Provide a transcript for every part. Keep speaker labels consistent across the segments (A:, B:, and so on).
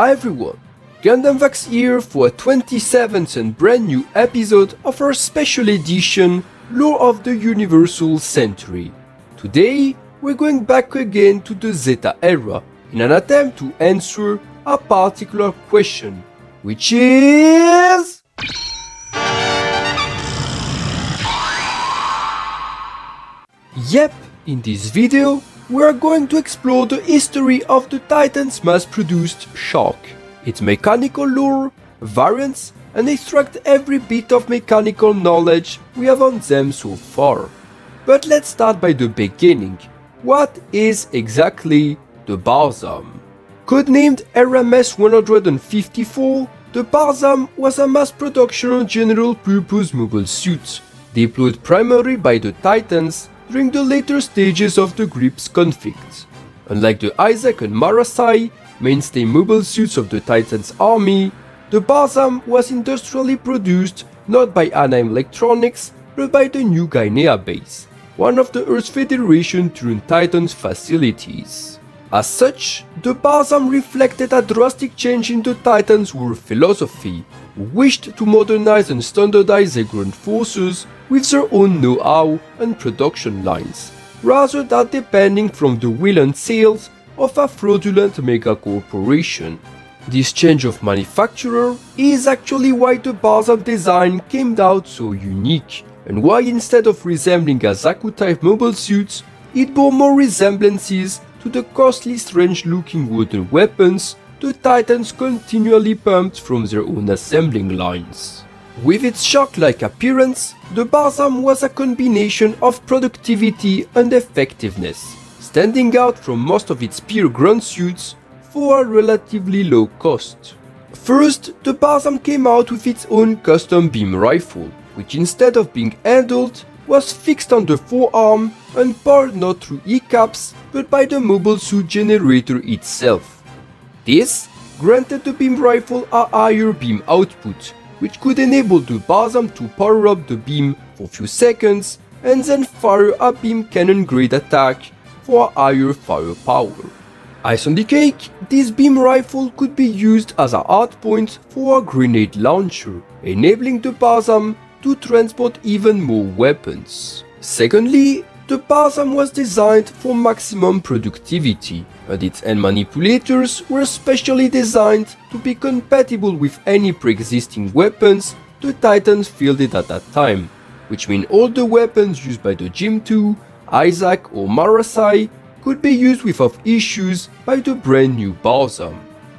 A: Hi everyone, Gundam Vax here for a 27th and brand new episode of our special edition Lore of the Universal Century. Today, we're going back again to the Zeta era in an attempt to answer a particular question, which is... Yep, in this video, we are going to explore the history of the Titan's mass-produced Shark, its mechanical lore, variants, and extract every bit of mechanical knowledge we have on them so far. But let's start by the beginning. What is exactly the Barzam? Codenamed RMS-154, the Barzam was a mass-production general-purpose mobile suit, deployed primarily by the Titans during the later stages of the Grip's conflict. Unlike the AoZ and Marasai, mainstay mobile suits of the Titans army, the Barzam was industrially produced not by Anaheim Electronics but by the New Guinea base, one of the Earth Federation-turned Titans facilities. As such, the Barzam reflected a drastic change in the Titans' war philosophy, who wished to modernize and standardize their ground forces with their own know-how and production lines, rather than depending from the will and sales of a fraudulent mega-corporation. This change of manufacturer is actually why the Barzam design came out so unique, and why instead of resembling a Zaku-type mobile suit, it bore more resemblances to the costly strange-looking wooden weapons the Titans continually pumped from their own assembling lines. With its shark-like appearance, the Barzam was a combination of productivity and effectiveness, standing out from most of its peer ground suits for a relatively low cost. First, the Barzam came out with its own custom beam rifle, which instead of being handled, was fixed on the forearm and powered not through E-caps but by the mobile suit generator itself. This granted the beam rifle a higher beam output, which could enable the Barzam to power up the beam for a few seconds and then fire a beam cannon grade attack for a higher firepower. Ice on the cake, this beam rifle could be used as a hardpoint for a grenade launcher, enabling the Barzam to transport even more weapons. Secondly, the Barzam was designed for maximum productivity, and its end manipulators were specially designed to be compatible with any pre-existing weapons the Titans fielded at that time, which means all the weapons used by the GM2, AoZ or Marasai could be used without issues by the brand new Barzam.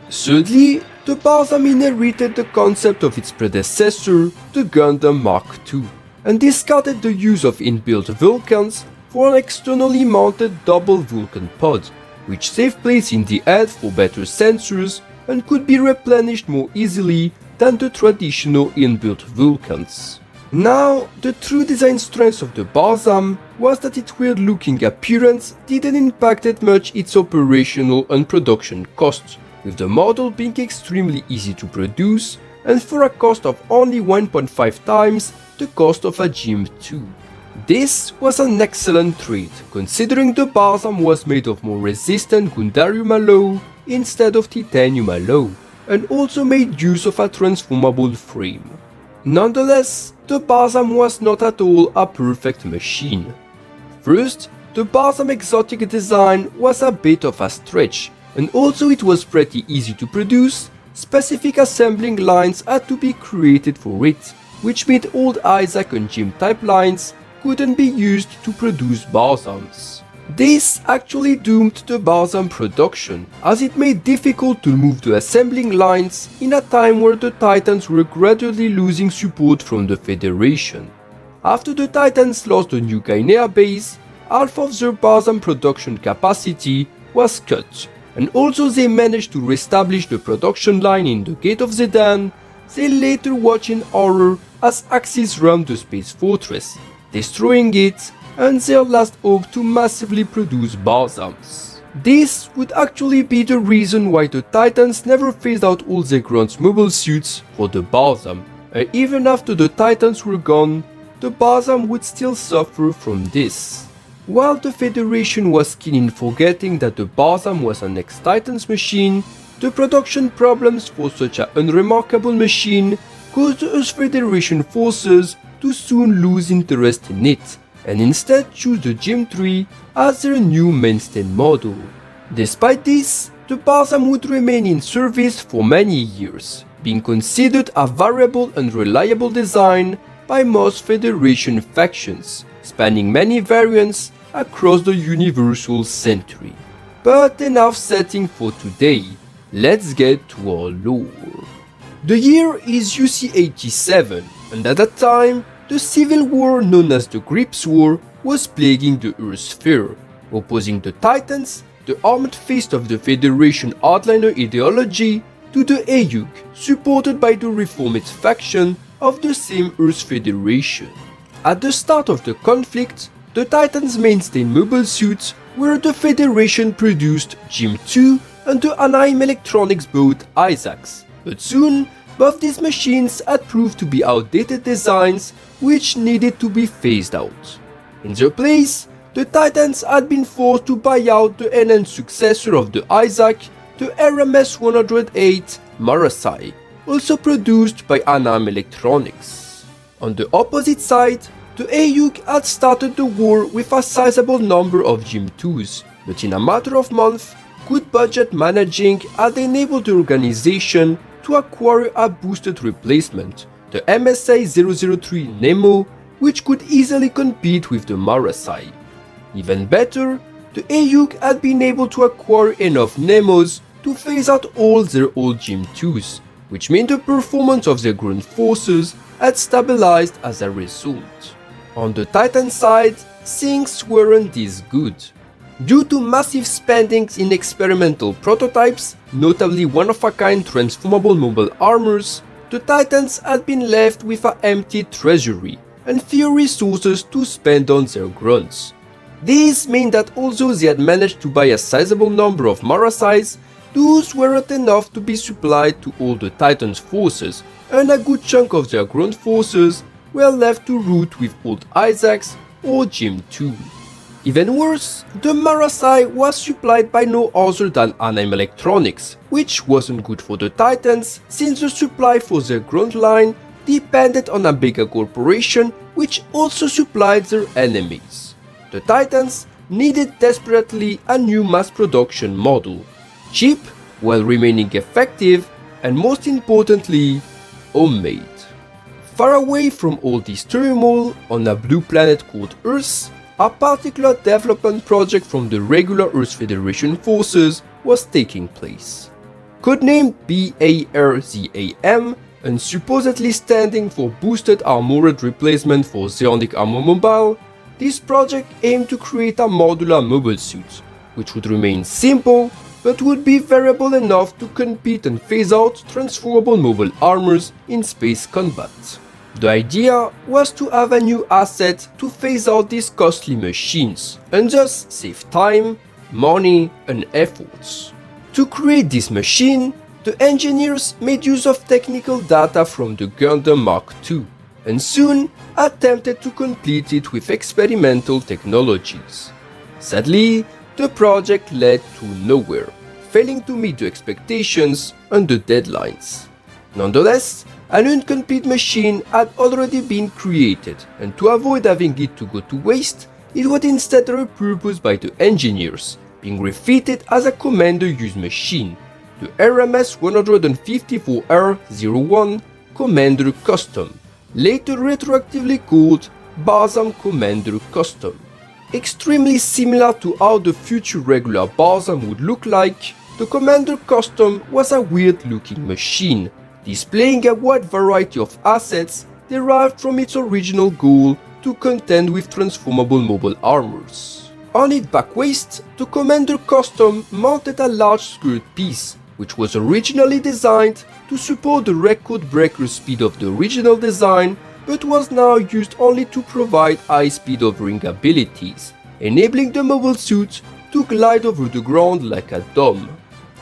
A: Thirdly, the Barzam inherited the concept of its predecessor, the Gundam Mk II, and discarded the use of inbuilt Vulcans for an externally mounted double Vulcan pod, which saved place in the head for better sensors and could be replenished more easily than the traditional inbuilt Vulcans. Now, the true design strength of the Barzam was that its weird-looking appearance didn't impact much its operational and production costs, with the model being extremely easy to produce and for a cost of only 1.5 times the cost of a GM2. This was an excellent trade, considering the Barzam was made of more resistant Gundarium alloy instead of titanium alloy, and also made use of a transformable frame. Nonetheless, the Barzam was not at all a perfect machine. First, the Barzam exotic design was a bit of a stretch, and also it was pretty easy to produce. Specific assembling lines had to be created for it, which made old AoZ and GM type lines couldn't be used to produce Barzams. This actually doomed the Barzam production, as it made it difficult to move the assembling lines in a time where the Titans were gradually losing support from the Federation. After the Titans lost the New Guinea base, half of their Barzam production capacity was cut, and although they managed to reestablish the production line in the Gate of Zeon, they later watched in horror as Axis rammed the space fortress, destroying it, and their last hope to massively produce Barzams. This would actually be the reason why the Titans never phased out all their ground mobile suits for the Barzam, and even after the Titans were gone, the Barzam would still suffer from this. While the Federation was keen in forgetting that the Barzam was an ex-Titans machine, the production problems for such an unremarkable machine caused the Earth Federation forces to soon lose interest in it, and instead choose the Gym III as their new mainstay model. Despite this, the Barzam would remain in service for many years, being considered a variable and reliable design by most Federation factions, spanning many variants across the Universal Century. But enough setting for today, let's get to our lore. The year is UC 87, and at that time, the civil war known as the Grips War was plaguing the Earth sphere, opposing the Titans, the armed fist of the Federation hardliner ideology, to the AoZ, supported by the Reformed faction of the same Earth Federation. At the start of the conflict, the Titans' mainstay mobile suits were the Federation-produced Gym II and the Anaheim Electronics boat Isaacs, but soon both these machines had proved to be outdated designs which needed to be phased out. In their place, the Titans had been forced to buy out the enhanced successor of the Isaac, the RMS 108 Marasai, also produced by Anaheim Electronics. On the opposite side, the AoZ had started the war with a sizable number of Gym IIs, but in a matter of months, good budget managing had enabled the organization to acquire a boosted replacement, the MSA 003 Nemo, which could easily compete with the Marasai. Even better, the AoZ had been able to acquire enough Nemos to phase out all their old Gym IIs, which meant the performance of their ground forces had stabilized as a result. On the Titan side, things weren't this good. Due to massive spendings in experimental prototypes, notably one-of-a-kind transformable mobile armors, the Titans had been left with an empty treasury and few resources to spend on their grunts. This meant that although they had managed to buy a sizable number of Marasais, those weren't enough to be supplied to all the Titans' forces, and a good chunk of their ground forces were left to root with old Isaacs or Gym II. Even worse, the Marasai was supplied by no other than Anaheim Electronics, which wasn't good for the Titans since the supply for their ground line depended on a bigger corporation which also supplied their enemies. The Titans needed desperately a new mass production model, cheap while remaining effective, and most importantly, homemade. Far away from all this turmoil, on a blue planet called Earth, a particular development project from the regular Earth Federation forces was taking place. Codenamed B.A.R.Z.A.M. and supposedly standing for Boosted Armored Replacement for Zeonic Armor Mobile, this project aimed to create a modular mobile suit, which would remain simple but would be variable enough to compete and phase out transformable mobile armors in space combat. The idea was to have a new asset to phase out these costly machines and thus save time, money and efforts. To create this machine, the engineers made use of technical data from the Gundam Mk II and soon attempted to complete it with experimental technologies. Sadly, the project led to nowhere, failing to meet the expectations and the deadlines. Nonetheless, an incomplete machine had already been created, and to avoid having it to go to waste, it was instead repurposed by the engineers, being refitted as a commander-use machine, the RMS 154R01 Commander Custom, later retroactively called Barzam Commander Custom. Extremely similar to how the future regular Barzam would look like, the Commander Custom was a weird-looking machine, displaying a wide variety of assets derived from its original goal to contend with transformable mobile armors. On its back waist, the Commander Custom mounted a large skirt piece, which was originally designed to support the record-breaker speed of the original design, but was now used only to provide high-speed hovering abilities, enabling the mobile suit to glide over the ground like a dome.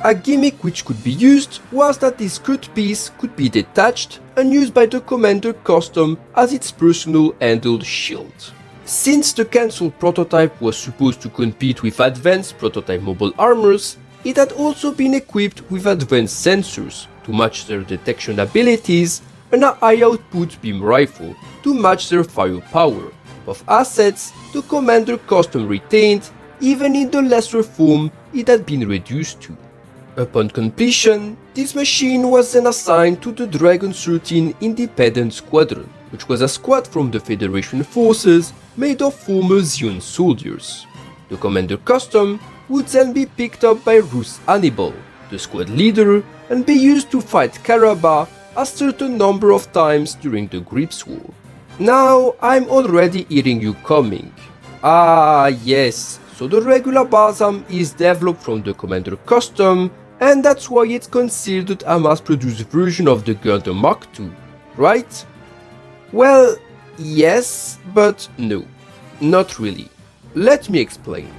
A: A gimmick which could be used was that this skirt piece could be detached and used by the Commander Custom as its personal handheld shield. Since the cancelled prototype was supposed to compete with advanced prototype mobile armors, it had also been equipped with advanced sensors to match their detection abilities and a high-output beam rifle to match their firepower, both assets the commander custom retained even in the lesser form it had been reduced to. Upon completion, this machine was then assigned to the Dragon 13 Independent Squadron, which was a squad from the Federation forces made of former Zeon soldiers. The commander custom would then be picked up by Ruth Hannibal, the squad leader, and be used to fight Karaba a certain number of times during the Grips War. Now I'm already hearing you coming. Ah yes, so the regular Barzam is developed from the commander custom, and that's why it's considered a mass-produced version of the Gundam Mk II, right? Well, yes, but no, not really. Let me explain.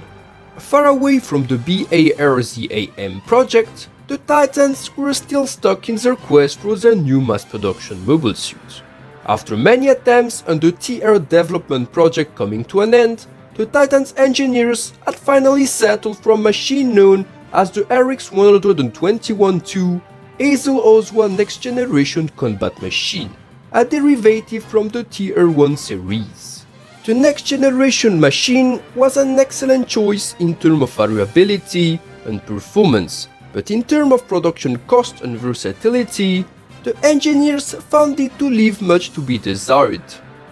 A: Far away from the B.A.R.Z.A.M project, the Titans were still stuck in their quest for their new mass-production mobile suit. After many attempts and the TR development project coming to an end, the Titans engineers had finally settled for a machine known as the RX-121-2 AoZ next-generation combat machine, a derivative from the TR-1 series. The next-generation machine was an excellent choice in terms of variability and performance, but in terms of production cost and versatility, the engineers found it to leave much to be desired.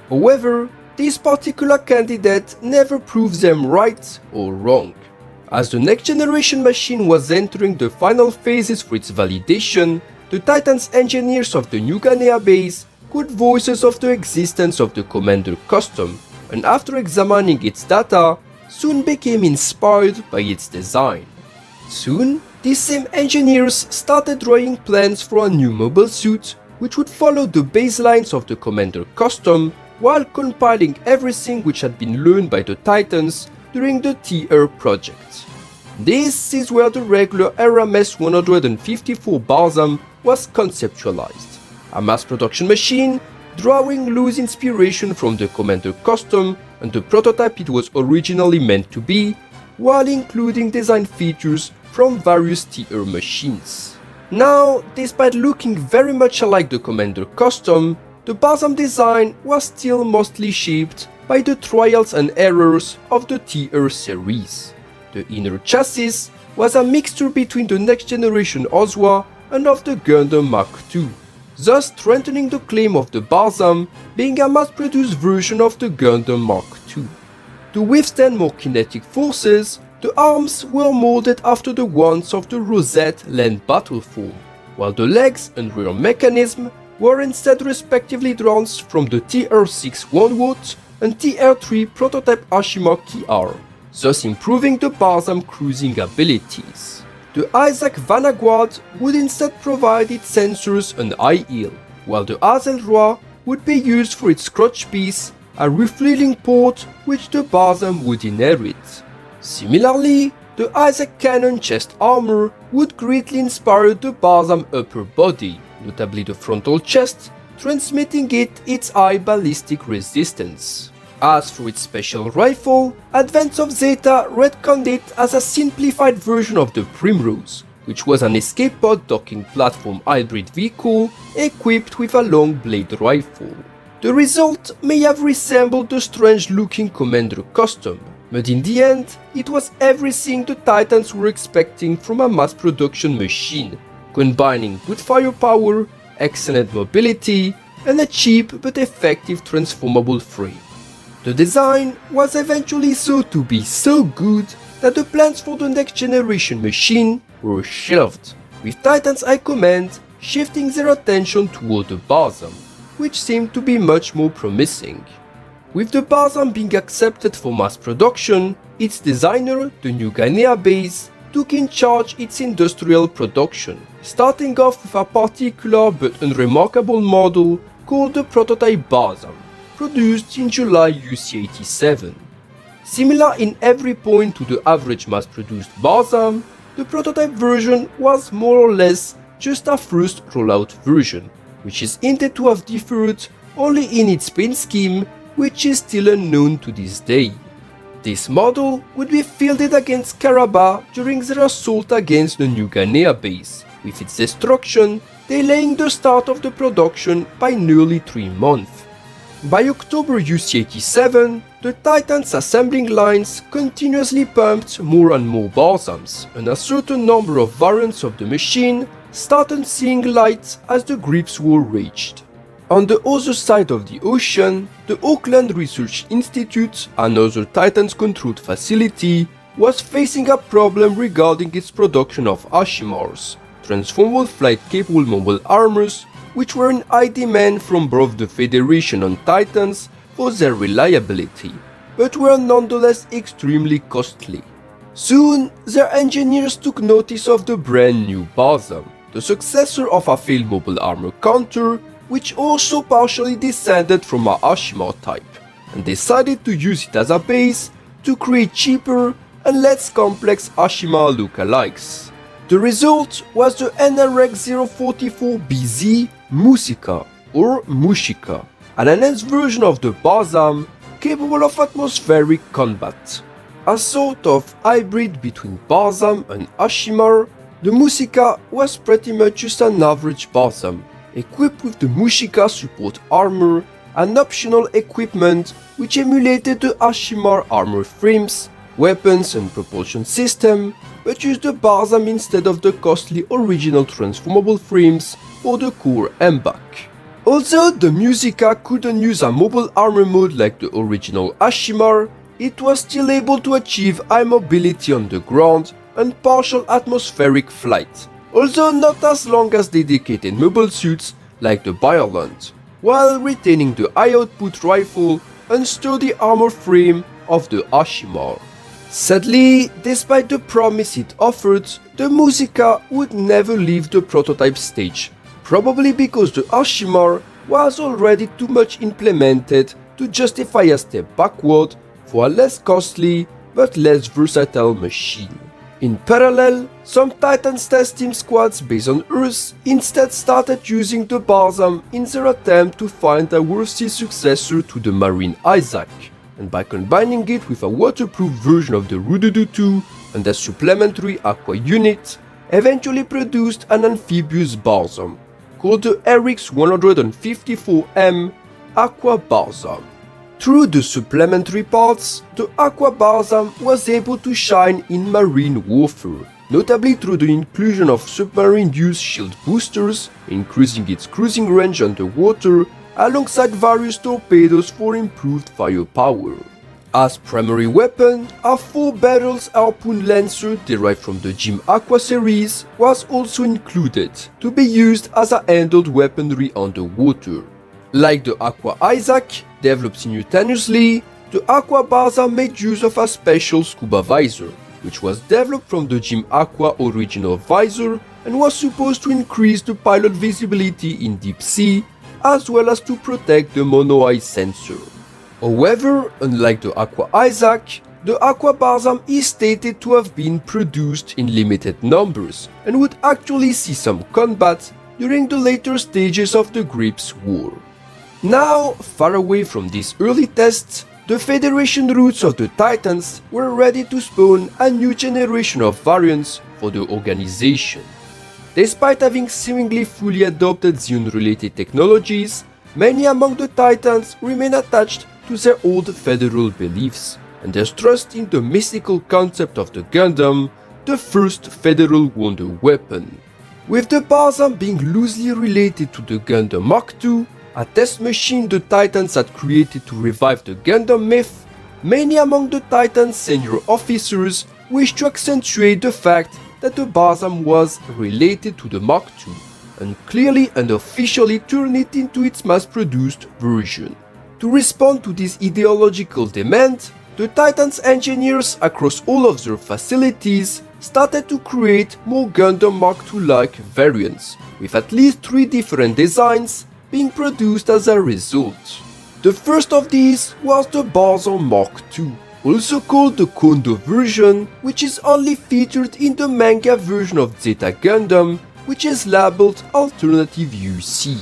A: However, this particular candidate never proved them right or wrong. As the next generation machine was entering the final phases for its validation, the Titans engineers of the New Guinea base got voices of the existence of the Commander custom, and after examining its data, soon became inspired by its design. Soon, these same engineers started drawing plans for a new mobile suit, which would follow the baselines of the Commander custom, while compiling everything which had been learned by the Titans during the TR project. This is where the regular RMS 154 Barzam was conceptualized, a mass production machine drawing loose inspiration from the Commander custom and the prototype it was originally meant to be, while including design features from various TR machines. Now, despite looking very much alike the Commander custom, the Barzam design was still mostly shaped by the trials and errors of the TR series. The inner chassis was a mixture between the next generation AoZ and of the Gundam Mk II, thus strengthening the claim of the Barzam being a mass-produced version of the Gundam Mk II. To withstand more kinetic forces, the arms were molded after the ones of the Rosette land battle form, while the legs and rear mechanism were instead respectively drawn from the TR-6 Wanwood and TR-3 prototype Ashima Ki-R, thus improving the Barzam cruising abilities. The Isaac Vanguard would instead provide its sensors and high heel, while the Azelroi would be used for its crotch piece, a refueling port which the Barzam would inherit. Similarly, the Isaac Cannon chest armor would greatly inspire the Barzam upper body, notably the frontal chest, transmitting it its high ballistic resistance. As for its special rifle, Advance of Zeta retconned it as a simplified version of the Primrose, which was an escape pod docking platform hybrid vehicle equipped with a long blade rifle. The result may have resembled the strange-looking Commander custom, but in the end, it was everything the Titans were expecting from a mass-production machine, combining good firepower, excellent mobility, and a cheap but effective transformable frame. The design was eventually thought to be so good that the plans for the next generation machine were shelved, with Titans High Command shifting their attention toward the Barzam, which seemed to be much more promising. With the Barzam being accepted for mass production, its designer, the New Guinea base, took in charge its industrial production, starting off with a particular but unremarkable model called the prototype Barzam, produced in July UC-87. Similar in every point to the average mass-produced Barzam, the prototype version was more or less just a first rollout version, which is hinted to have differed only in its paint scheme, which is still unknown to this day. This model would be fielded against Karabakh during their assault against the New Guinea base, with its destruction delaying the start of the production by nearly 3 months. By October UC-87, the Titan's assembling lines continuously pumped more and more Barzams, and a certain number of variants of the machine started seeing light as the Grips War raged. On the other side of the ocean, the Auckland Research Institute, another Titans-controlled facility, was facing a problem regarding its production of Ashimars, transformable flight-capable mobile armors, which were in high demand from both the Federation and Titans for their reliability, but were nonetheless extremely costly. Soon, their engineers took notice of the brand new Barzam, the successor of a failed mobile armor counter, which also partially descended from a Ashimar type, and decided to use it as a base to create cheaper and less complex Ashimar lookalikes. The result was the NRX-044BZ Musica or Musica, an enhanced version of the Barzam capable of atmospheric combat. A sort of hybrid between Barzam and Ashimar, the Musica was pretty much just an average Barzam, equipped with the Musica support armor and optional equipment which emulated the Ashimar armor frames, weapons and propulsion system, but used the Barzam instead of the costly original transformable frames for the core MBAC. Although the Musica couldn't use a mobile armor mode like the original Ashimar, it was still able to achieve high mobility on the ground and partial atmospheric flight, although not as long as dedicated mobile suits like the B.A.R.Z.A.M, while retaining the high output rifle and sturdy armor frame of the Ashimar. Sadly, despite the promise it offered, the Musica would never leave the prototype stage, probably because the Ashimar was already too much implemented to justify a step backward for a less costly but less versatile machine. In parallel, some Titans test team squads based on Earth instead started using the Barzam in their attempt to find a worthy successor to the Marine Isaac, and by combining it with a waterproof version of the Rududu II and a supplementary Aqua unit, eventually produced an amphibious Barzam, called the RX-154M Aqua Barzam. Through the supplementary parts, the Aqua Barzam was able to shine in marine warfare, notably through the inclusion of submarine-use shield boosters, increasing its cruising range underwater, alongside various torpedoes for improved firepower. As primary weapon, a 4-barrels harpoon lancer derived from the Jim Aqua series was also included, to be used as a handheld weaponry underwater. Like the Aqua Isaac, developed simultaneously, the Aqua Barzam made use of a special scuba visor, which was developed from the Jim Aqua original visor and was supposed to increase the pilot visibility in deep sea, as well as to protect the mono-eye sensor. However, unlike the Aqua Isaac, the Aqua Barzam is stated to have been produced in limited numbers and would actually see some combat during the later stages of the Grips War. Now, far away from these early tests, the Federation roots of the Titans were ready to spawn a new generation of variants for the organization. Despite having seemingly fully adopted Zeon-related technologies, many among the Titans remain attached to their old federal beliefs, and their trust in the mystical concept of the Gundam, the first federal wonder weapon. With the Barzam being loosely related to the Gundam Mk II, a test machine the Titans had created to revive the Gundam myth, many among the Titans' senior officers wished to accentuate the fact that the Barzam was related to the Mk II, and clearly and officially turn it into its mass-produced version. To respond to this ideological demand, the Titans engineers across all of their facilities started to create more Gundam Mk II-like variants, with at least 3 different designs being produced as a result. The first of these was the Barzam Mk II, also called the Kondo version, which is only featured in the manga version of Zeta Gundam, which is labeled Alternative UC.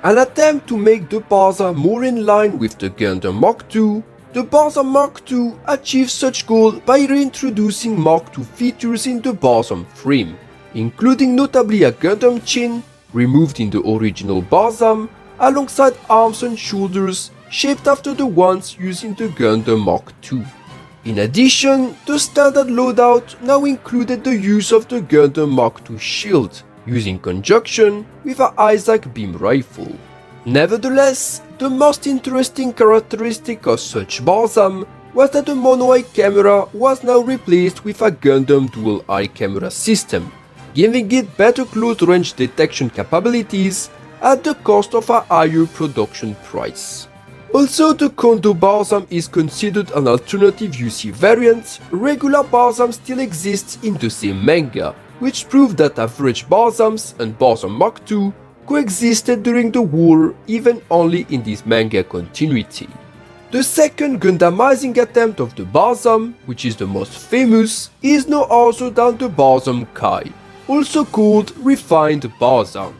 A: An attempt to make the Barzam more in line with the Gundam Mk II, The Barzam Mk II achieved such goal by reintroducing Mk II features in the Barzam frame, including notably a Gundam chin, removed in the original Barzam, alongside arms and shoulders shaped after the ones used in the Gundam Mk II. In addition, the standard loadout now included the use of the Gundam Mk II shield, used in conjunction with a AoZ beam rifle. Nevertheless, the most interesting characteristic of such Barzam was that the mono-eye camera was now replaced with a Gundam dual-eye camera system, giving it better close-range detection capabilities at the cost of a higher production price. Also, the Kondo Barzam is considered an alternative UC variant. Regular Barzam still exists in the same manga, which proved that average Barzams and Barzam Mk II coexisted during the war, even only in this manga continuity. The second Gundamizing attempt of the Barzam, which is the most famous, is no other than the Barzam Kai, also called Refined Barzam.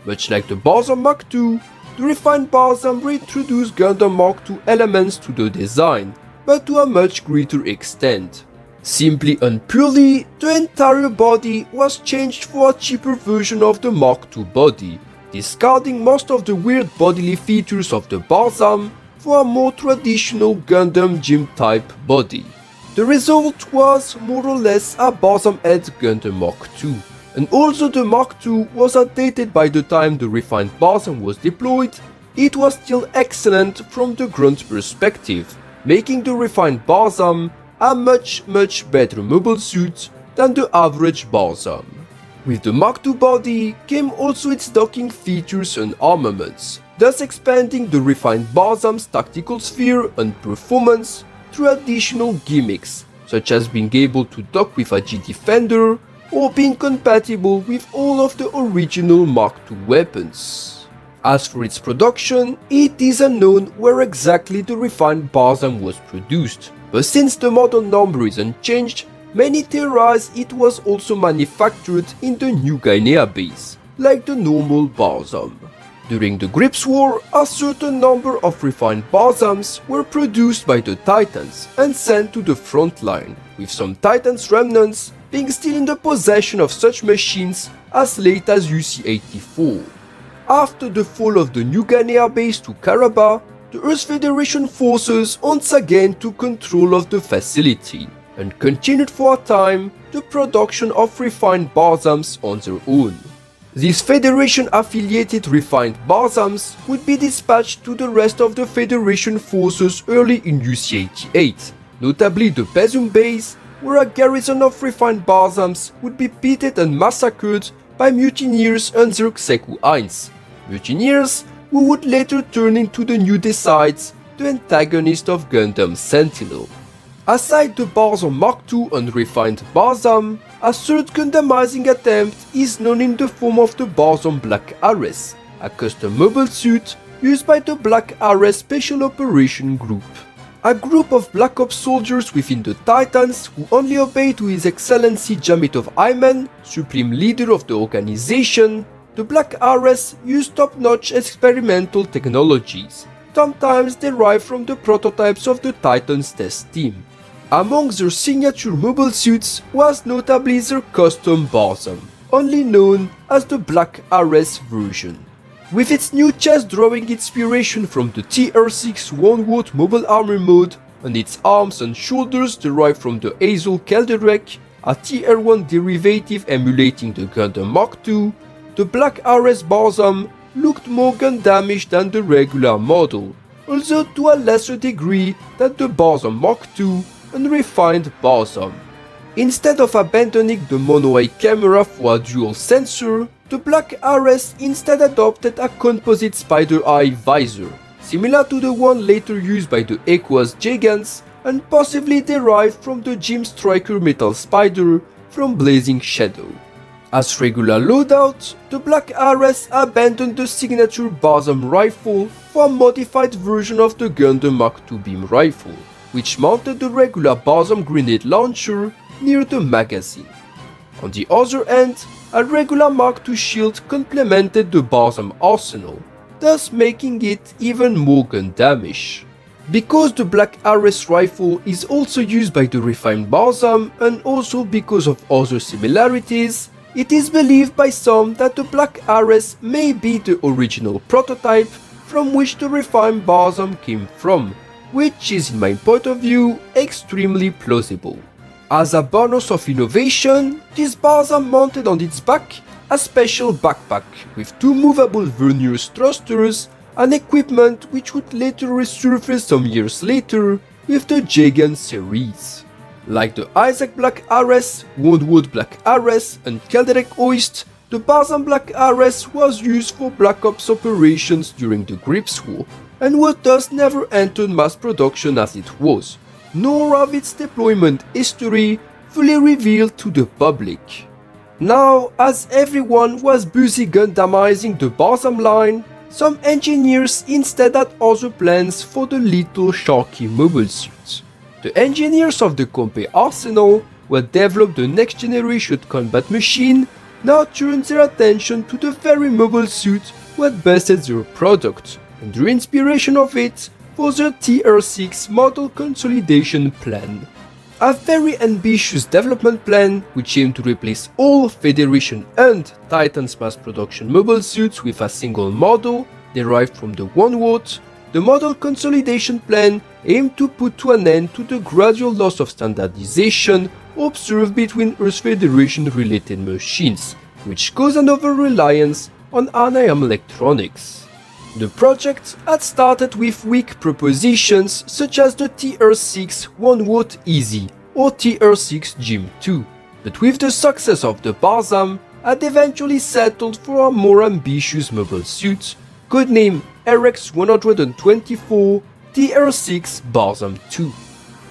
A: Much like the Barzam Mk II, the Refined Barzam reintroduced Gundam Mk II elements to the design, but to a much greater extent. Simply and purely, the entire body was changed for a cheaper version of the Mk II body, discarding most of the weird bodily features of the Barzam for a more traditional Gundam gym type body. The result was more or less a Barzam head Gundam Mk II, and although the Mk II was outdated by the time the Refined Barzam was deployed, it was still excellent from the grunt perspective, making the Refined Barzam a much better mobile suit than the average Barzam. With the Mk II body came also its docking features and armaments, thus expanding the Refined Barzam's tactical sphere and performance through additional gimmicks, such as being able to dock with a G Defender or being compatible with all of the original Mk II weapons. As for its production, it is unknown where exactly the Refined Barzam was produced, but since the model number is unchanged, many theorize it was also manufactured in the New Guinea base, like the normal Barzam. During the Grips War, a certain number of Refined Barzams were produced by the Titans and sent to the front line, with some Titans remnants being still in the possession of such machines as late as UC-84. After the fall of the New Guinea base to Karabakh, the Earth Federation forces once again took control of the facility, and continued for a time the production of Refined Barzams on their own. These Federation-affiliated Refined Barzams would be dispatched to the rest of the Federation forces early in UC-88, notably the Barzam base, where a garrison of Refined Barzams would be pitted and massacred by mutineers under Xeku 1, mutineers who would later turn into the New Decides, the antagonist of Gundam Sentinel. Aside the Barzam Mk II and Refined Barzam, a third Gundamizing attempt is known in the form of the Barzam Black Hares, a custom mobile suit used by the Black Hares Special Operation Group. A group of Black Ops soldiers within the Titans who only obey to His Excellency Jamitov Ayman, supreme leader of the organization. The Black Hares use top-notch experimental technologies, sometimes derived from the prototypes of the Titans test team. Among their signature mobile suits was notably their custom Barzam, only known as the Black Hares version. With its new chest drawing inspiration from the TR6 One-Watt mobile armor mode, and its arms and shoulders derived from the Azul Kelderek, a TR1 derivative emulating the Gundam Mk II, the Black Hares Barzam looked more Gundamish than the regular model, although to a lesser degree than the Barzam Mk II and Refined Barzam. Instead of abandoning the mono-eye camera for a dual sensor, the Black Hares instead adopted a composite spider-eye visor, similar to the one later used by the Aqua's Gigants and possibly derived from the Gym Striker Metal Spider from Blazing Shadow. As regular loadout, the Black Hares abandoned the signature Barzam rifle for a modified version of the Gundam Mk II beam rifle, which mounted the regular Barzam grenade launcher near the magazine. On the other hand, a regular Mk II shield complemented the Barzam arsenal, thus making it even more Gundamish. Because the Black Hares rifle is also used by the refined Barzam and also because of other similarities, it is believed by some that the Black Hares may be the original prototype from which the refined Barzam came from, which is in my point of view extremely plausible. As a bonus of innovation, this Barzam mounted on its back a special backpack with two movable verniers thrusters, an equipment which would later resurface some years later with the Zeon series. Like the Isaac Black Hares, Woundwood Black Hares, and Kelderek Hoist, the Barzam Black Hares was used for Black Ops operations during the Grips War, and would thus never enter mass production as it was, nor have its deployment history fully revealed to the public. Now, as everyone was busy Gundamizing the Barzam line, some engineers instead had other plans for the little sharky mobile suit. The engineers of the Compe arsenal, who had developed the next generation combat machine, now turned their attention to the very mobile suit who had bested their product, and drew inspiration of it for their TR6 model consolidation plan. A very ambitious development plan which aimed to replace all Federation and Titans mass production mobile suits with a single model derived from the Woundwood. The model consolidation plan aimed to put an end to the gradual loss of standardization observed between Earth Federation related machines, which caused an over-reliance on AAM electronics. The project had started with weak propositions such as the TR6 Woundwood Easy or TR6 Gym 2, but with the success of the Barzam, had eventually settled for a more ambitious mobile suit, codenamed RX-124 TR6 Barzam II.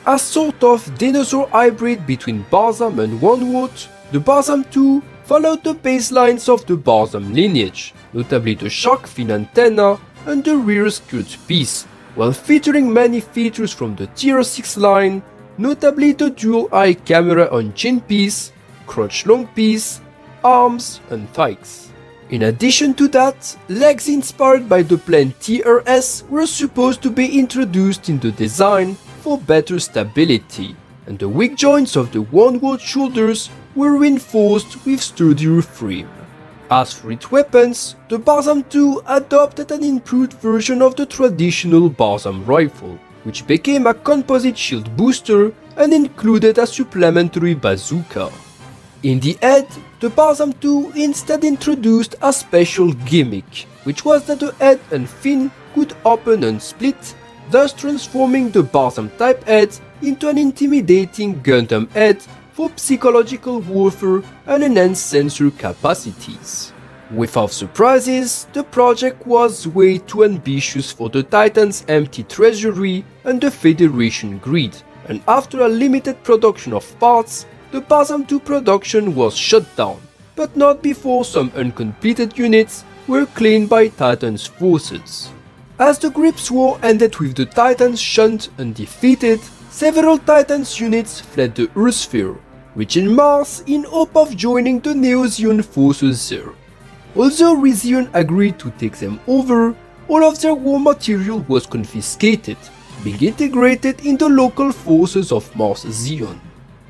A: A sort of dinosaur hybrid between Barzam and Woundwood, the Barzam II followed the baselines of the Barzam lineage, notably the shark fin antenna and the rear skirt piece, while featuring many features from the TR6 line, notably the dual eye camera on chin piece, crotch long piece, arms and thighs. In addition to that, legs inspired by the planned TRS were supposed to be introduced in the design for better stability, and the weak joints of the Woundwood shoulders were reinforced with sturdier frame. As for its weapons, the Barzam II adopted an improved version of the traditional Barzam rifle, which became a composite shield booster and included a supplementary bazooka. In the head, the Barzam II instead introduced a special gimmick, which was that the head and fin could open and split, thus transforming the Barzam type head into an intimidating Gundam head for psychological warfare and enhanced sensor capacities. Without surprises, the project was way too ambitious for the Titan's empty treasury and the Federation greed, and after a limited production of parts, the Barzam II production was shut down, but not before some uncompleted units were claimed by Titan's forces. As the Grips War ended with the Titans shunned and defeated, several Titans units fled the Earthsphere, reaching Mars in hope of joining the Neo-Zeon forces there. Although Zeon agreed to take them over, all of their war material was confiscated, being integrated in the local forces of Mars Zeon.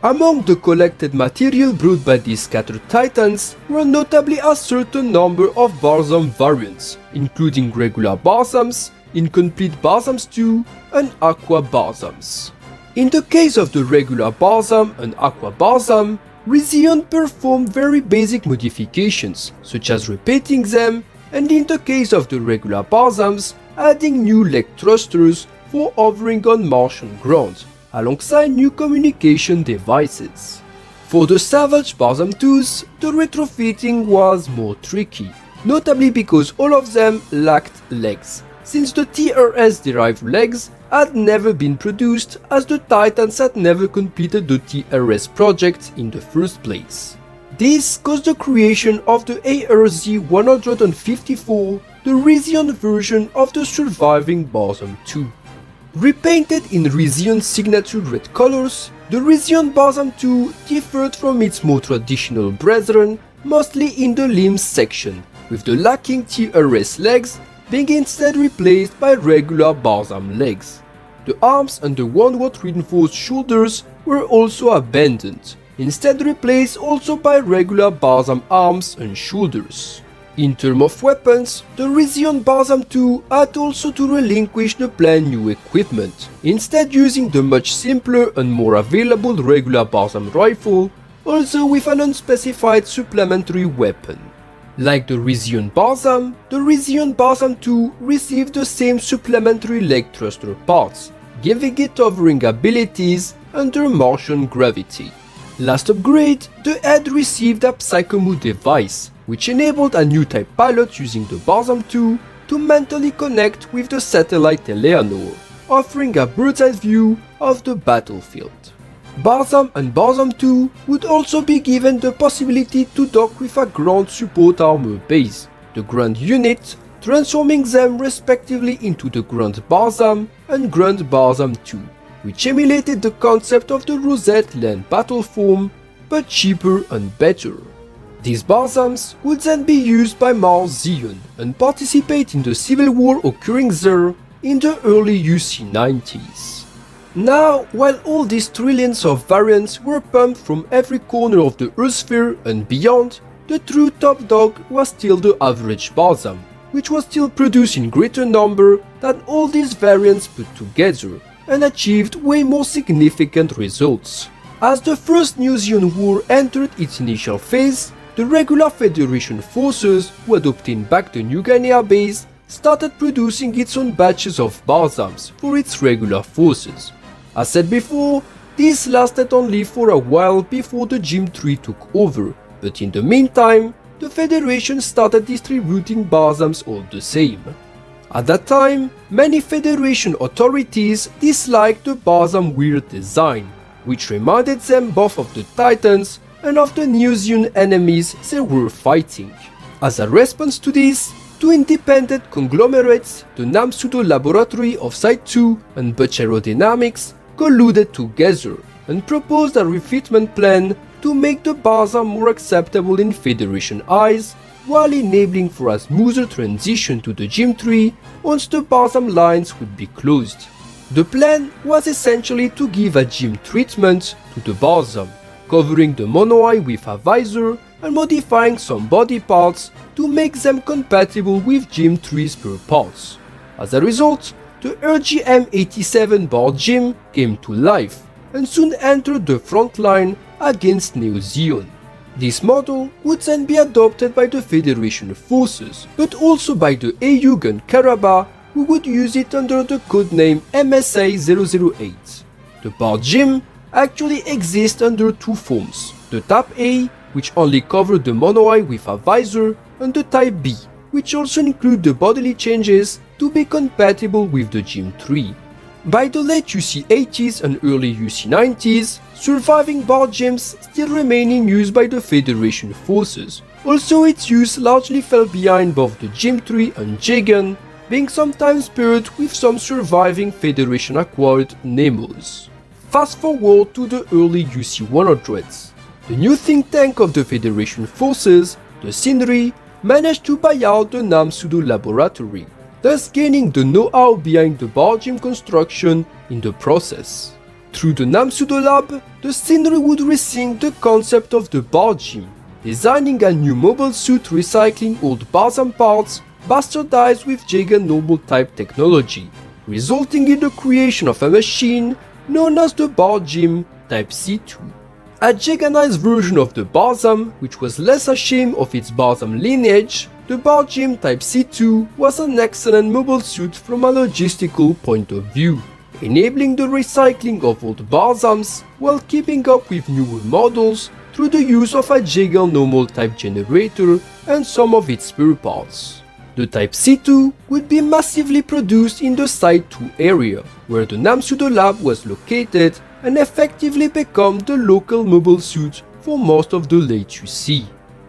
A: Among the collected material brought by these scattered Titans were notably a certain number of Barzam variants, including regular Barzams, incomplete Barzams II, and Aqua Barzams. In the case of the regular Barzam and Aqua Barzam, Zeon performed very basic modifications, such as repeating them, and in the case of the regular Barzams, adding new leg thrusters for hovering on Martian ground, alongside new communication devices. For the salvaged Barzam IIs, the retrofitting was more tricky, notably because all of them lacked legs, since the TRS-derived legs had never been produced as the Titans had never completed the TRS project in the first place. This caused the creation of the ARZ-154, the Zeon version of the surviving Barzam II. Repainted in Zeon's signature red colors, the Zeon Barzam II differed from its more traditional brethren mostly in the limbs section, with the lacking TRS legs being instead replaced by regular Barzam legs. The arms and the onward reinforced shoulders were also abandoned, instead replaced also by regular Barzam arms and shoulders. In terms of weapons, the Zeon Barzam II had also to relinquish the planned new equipment, instead using the much simpler and more available regular Barzam rifle, also with an unspecified supplementary weapon. Like the Zeon Barzam, the Zeon Barzam II received the same supplementary leg thruster parts, giving it hovering abilities under Martian gravity. Last upgrade, the head received a Psychomu device, which enabled a new type pilot using the Barzam II to mentally connect with the satellite Eleanor, offering a bird's-eye view of the battlefield. Barzam and Barzam II would also be given the possibility to dock with a ground support armor base, the Ground Unit, transforming them respectively into the Grand Barzam and Grand Barzam II, which emulated the concept of the Rosette land battle form, but cheaper and better. These Barzams would then be used by Mars Zeon and participate in the civil war occurring there in the early UC90s. Now, while all these trillions of variants were pumped from every corner of the Earthsphere and beyond, the true top dog was still the average Barzam, which was still produced in greater number than all these variants put together, and achieved way more significant results. As the first New Zeon War entered its initial phase, the regular Federation forces who had obtained back the New Guinea base started producing its own batches of Barzams for its regular forces. As said before, this lasted only for a while before the Jim III took over, but in the meantime, the Federation started distributing Barzams all the same. At that time, many Federation authorities disliked the Barzam weird design, which reminded them both of the Titans and of the New Zeon enemies they were fighting. As a response to this, two independent conglomerates, the Namsudo Laboratory of Site 2 and B.A.R.Z.A.M Aerodynamics, colluded together and proposed a refitment plan to make the Barzam more acceptable in Federation eyes, while enabling for a smoother transition to the Jim III once the Barzam lines would be closed. The plan was essentially to give a Jim treatment to the Barzam, covering the mono-eye with a visor and modifying some body parts to make them compatible with Jim III's spare parts. As a result, the RGM-87 Barzam came to life and soon entered the front line against Neo Zeon. This model would then be adopted by the Federation forces, but also by the AoZ and Karaba, who would use it under the codename MSA-008. The Barzam actually exists under two forms, the Type A, which only covered the mono-eye with a visor, and the Type B, which also include the bodily changes to be compatible with the Jim III. By the late UC80s and early UC90s, surviving Barzams still remain in use by the Federation forces, also its use largely fell behind both the Jim III and Jagan, being sometimes paired with some surviving Federation-acquired Nemos. Fast forward to the early UC100s. The new think tank of the Federation forces, the Shinri, managed to buy out the Namsudo Laboratory, thus gaining the know-how behind the Barzam construction in the process. Through the Namsudo Lab, the Shinri would rethink the concept of the Barzam, designing a new mobile suit recycling old Barzam parts bastardized with Jagan normal type technology, resulting in the creation of a machine known as the Barzam Type C2. A Jaganized version of the Barzam, which was less ashamed of its Barzam lineage, the Barzam Type C2 was an excellent mobile suit from a logistical point of view, enabling the recycling of old Barzams while keeping up with newer models through the use of a Jagan normal type generator and some of its spare parts. The Type C2 would be massively produced in the Site 2 area, where the Namsudo Lab was located, and effectively become the local mobile suit for most of the late UC.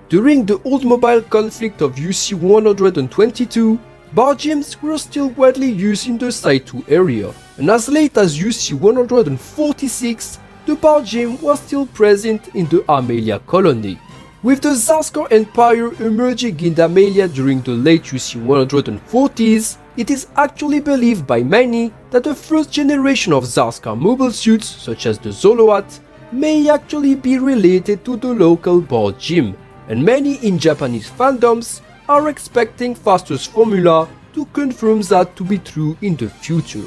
A: During the old mobile conflict of UC 122, Barzams were still widely used in the Site 2 area, and as late as UC 146, the Barzam was still present in the Amelia colony, With the Zarskar Empire emerging in Damelia during the late UC 140s, it is actually believed by many that the first generation of Zarskar mobile suits, such as the Zoloat, may actually be related to the local Barzam, and many in Japanese fandoms are expecting Faster's formula to confirm that to be true in the future.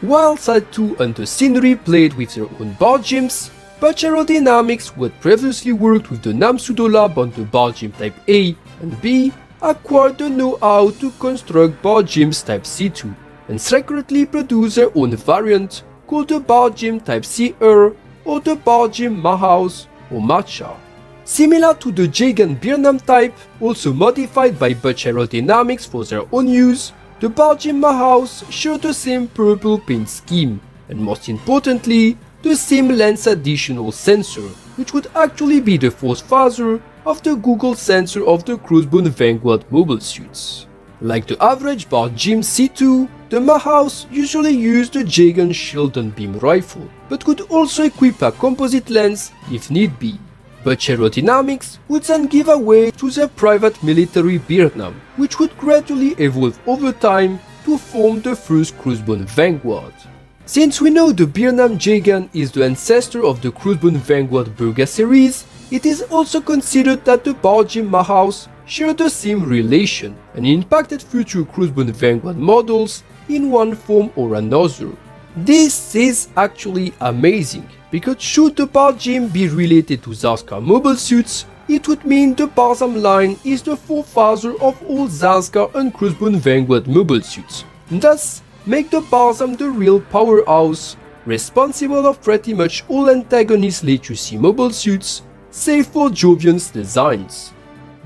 A: While Side 2 and the Scenery played with their own Barzams, B.A.R.Z.A.M Dynamics, who had previously worked with the Namsudo lab on the Barzam Type A and B, acquired the know-how to construct Barzams Type C2 and secretly produce their own variant called the Barzam Type CR or the Barzam Mahouse or Matcha. Similar to the Jagan B.A.R.Z.A.M type, also modified by B.A.R.Z.A.M Dynamics for their own use, the Barzam Mahouse shared the same purple paint scheme, and most importantly, the same lens additional sensor, which would actually be the forefather of the Google sensor of the Crossbone Vanguard mobile suits. Like the average Barzam C2, the Mahouse usually used the Jagan shield and beam rifle, but could also equip a composite lens if need be. B.A.R.Z.A.M Dynamics would then give away to their private military B.A.R.Z.A.M, which would gradually evolve over time to form the first Crossbone Vanguard. Since we know the B.A.R.Z.A.M Jagan is the ancestor of the Crossbone Vanguard Burga series, it is also considered that the Barzam Mahouse share the same relation and impacted future Crossbone Vanguard models in one form or another. This is actually amazing, because should the Barzam be related to Zarskar mobile suits, it would mean the Barzam line is the forefather of all Zarskar and Crossbone Vanguard mobile suits, thus make the Barzam the real powerhouse, responsible of pretty much all antagonist late UC mobile suits, save for Jovion's designs.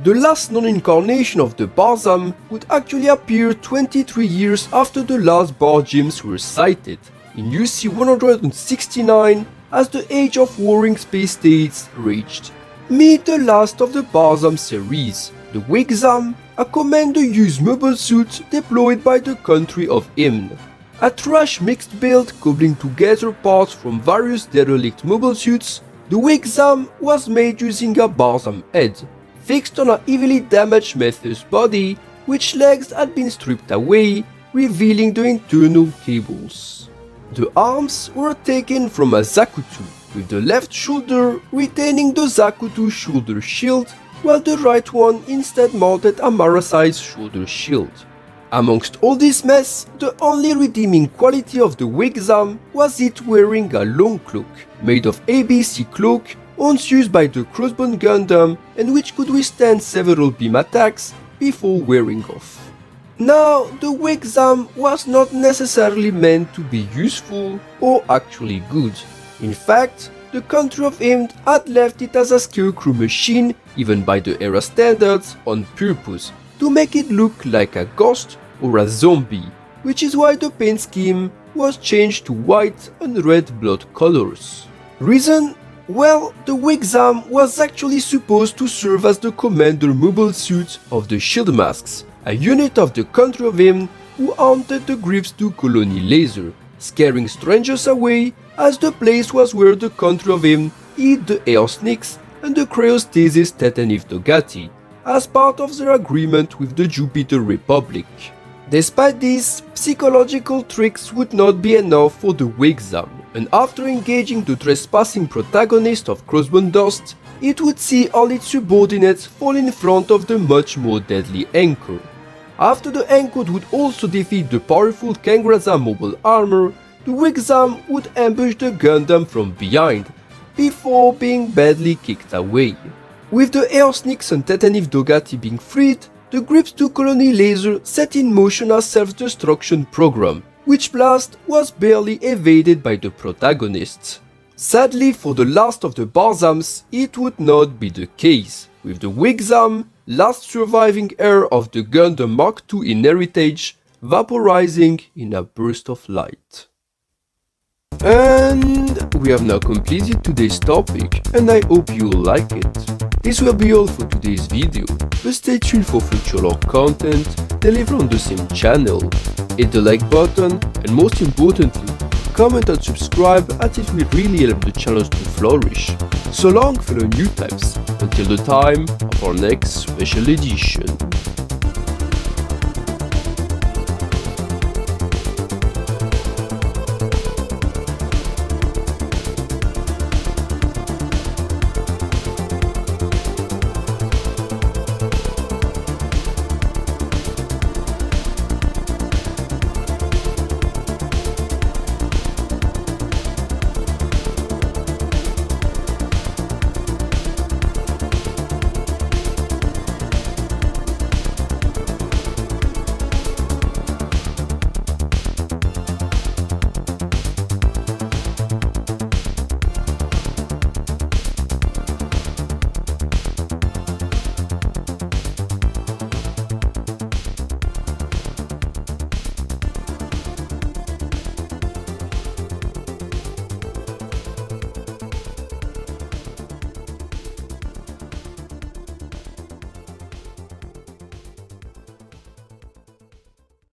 A: The last non-incarnation of the Barzam would actually appear 23 years after the last Barzams were sighted, in UC 169, as the age of warring space states reached. Meet the last of the Barzam series, the Wakezam, a commander-used mobile suit deployed by the country of Imn. A trash mixed build cobbling together parts from various derelict mobile suits, the Wakezam was made using a Barzam head, fixed on a heavily damaged Methes body, which legs had been stripped away, revealing the internal cables. The arms were taken from a Zakutu, with the left shoulder retaining the Zakutu shoulder shield, while the right one instead mounted a Mara-sized shoulder shield. Amongst all this mess, the only redeeming quality of the Wakezam was it wearing a long cloak, made of ABC cloak, once used by the Crossbone Gundam and which could withstand several beam attacks before wearing off. Now, the Wakezam was not necessarily meant to be useful or actually good. In fact, the country of Imd had left it as a scarecrow machine, even by the era standards, on purpose, to make it look like a ghost or a zombie, which is why the paint scheme was changed to white and red blood colors. Reason? Well, the Wakezam was actually supposed to serve as the commander mobile suit of the Shield Masks, a unit of the country of Imn who haunted the Grips 2 colony laser, scaring strangers away, as the place was where the country of Imn hid the air sneaks and the cryostasis Tetanif Dogati, as part of their agreement with the Jupiter Republic. Despite this, psychological tricks would not be enough for the Wakezam, and after engaging the trespassing protagonist of Crossbone Dust, it would see all its subordinates fall in front of the much more deadly Anchor. After the Anchor would also defeat the powerful Kangraza mobile armor, the Wakezam would ambush the Gundam from behind, before being badly kicked away. With the air sneaks and Tetanif Dogati being freed, the Grips 2 colony laser set in motion a self-destruction program, which blast was barely evaded by the protagonists. Sadly for the last of the Barzams, it would not be the case, with the Wakezam, last surviving heir of the Gundam Mk II in heritage, vaporizing in a burst of light. And we have now completed today's topic, and I hope you will like it. This will be all for today's video, but stay tuned for future lore content delivered on the same channel. Hit the like button, and most importantly, comment and subscribe, as it will really help the channel to flourish. So long, fellow new types. until the time of our next special edition.